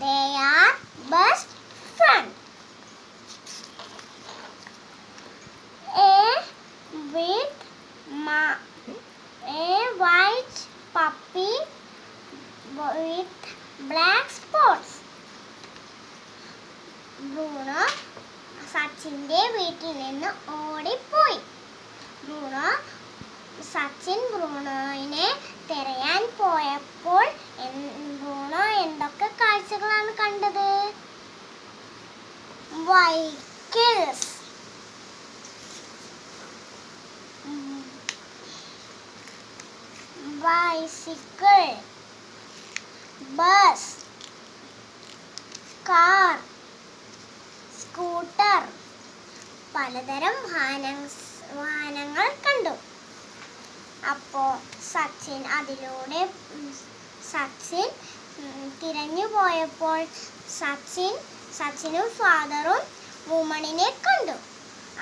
They are best friends. A white puppy with black spots. Bruno സച്ചിൻ്റെ വീട്ടിൽ നിന്ന് ഓടിപ്പോയി. സച്ചിൻ ബ്രൂണോയിനെ തിരയാൻ പോയപ്പോൾ ബ്രൂണോ എന്തൊക്കെ കാഴ്ചകളാണ് കണ്ടത്? വൈക്കിൾസ്, ബൈസിക്കിൾ, ബസ്, കാർ, സ്കൂട്ടർ, പലതരം വാഹനങ്ങൾ കണ്ടു. അപ്പോൾ സച്ചിൻ തിരഞ്ഞു പോയപ്പോൾ സച്ചിനും ഫാദറും വുമണിനെ കണ്ടു.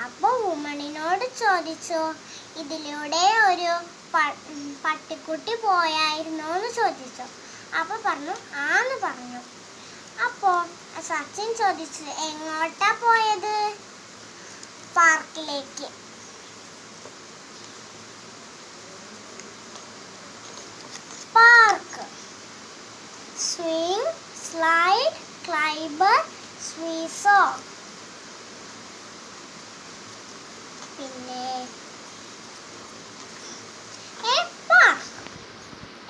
അപ്പോൾ വുമണിനോട് ചോദിച്ചു, ഇതിലൂടെ ഒരു പട്ടിക്കുട്ടി പോയായിരുന്നോ എന്ന് ചോദിച്ചു. അപ്പോൾ പറഞ്ഞു ആന്ന് പറഞ്ഞു. അപ്പോൾ സച്ചിൻ ചോദിച്ചു, എങ്ങോട്ടാ പോയത്? പാർക്കിലേക്ക്. Park, swing, slide, climber, seesaw. പിന്നെ a park,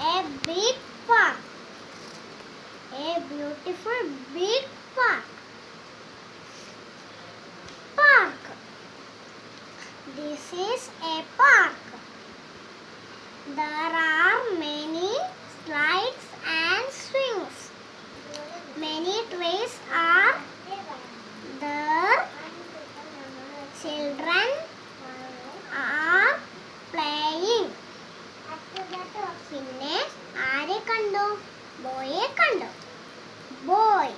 a big park, a beautiful big park. Park, this is a park. There are many slides and swings. Many trees are there. Children are playing. പിന്നെ ആരെ കണ്ടു? ബോയെ കണ്ടു. Boy.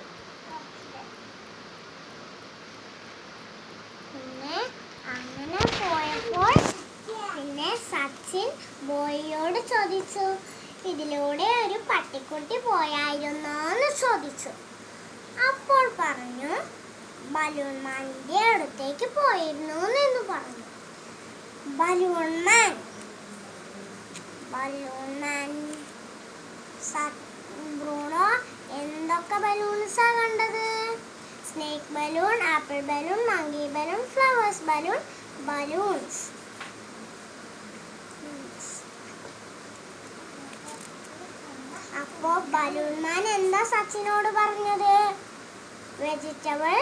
പിന്നെ അങ്ങനെ പോയപ്പോൾ പിന്നെ സച്ചിൻ ബോയിയോട് ചോദിച്ചു, ഇതിലൂടെ ഒരു പട്ടിക്കുട്ടി പോയായിരുന്നോ എന്ന് ചോദിച്ചു. അപ്പോൾ പറഞ്ഞു, ബലൂൺ മാനിന്റെ അടുത്തേക്ക് പോയിരുന്നു എന്ന് പറഞ്ഞു. ബലൂൺ മാൻ ബ്രൂണോ എന്തൊക്കെ ബലൂൺസാ കണ്ടത്? Snake balloon, apple balloon, monkey balloon, flowers balloon, balloons. അപ്പോൾ ബലൂൺ മാൻ എന്താ സച്ചിനോട് പറഞ്ഞത്? വെജിറ്റബിൾ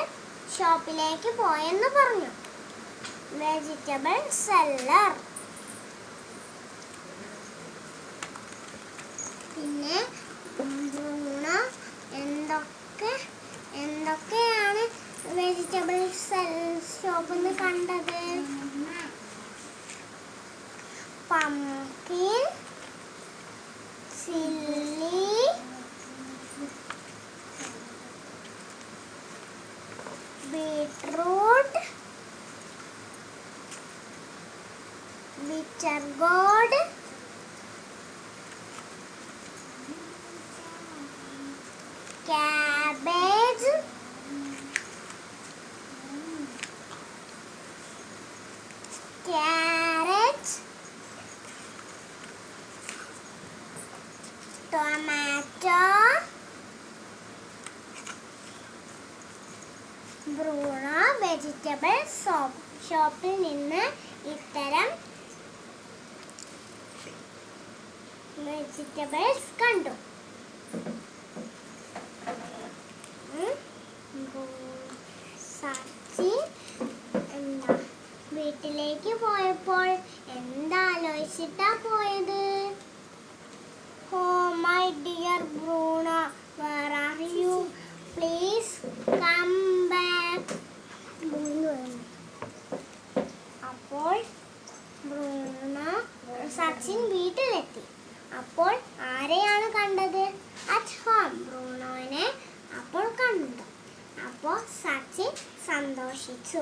ഷോപ്പിലേക്ക് പോയെന്ന് പറഞ്ഞു. Vegetable seller. പിന്നെ ബ്രൂണോ എന്തൊക്കെയാണ് വെജിറ്റബിൾ ഷോപ്പിൽ നിന്ന് കണ്ടത്? Pumpkin, chilli, beetroot, bitter gourd, cabbage, carrot, tomato. Bruno vegetable ഷോപ്പിൽ നിന്ന് ഇത്തരം വെജിറ്റബിൾസ് കണ്ടു. സച്ചിൻ വീട്ടിലേക്ക് പോയപ്പോൾ എന്താലോചിച്ചിട്ടാ പോയത്? Oh my dear Bruno, where are you? Please come back. അപ്പോൾ സച്ചിൻ വീട്ടിലെത്തി. അപ്പോൾ ആരെയാണ് കണ്ടത്? അറ്റ് ഹോം ബ്രൂണോനെ അപ്പോൾ കണ്ടു. അപ്പോൾ സച്ചിൻ സന്തോഷിച്ചു.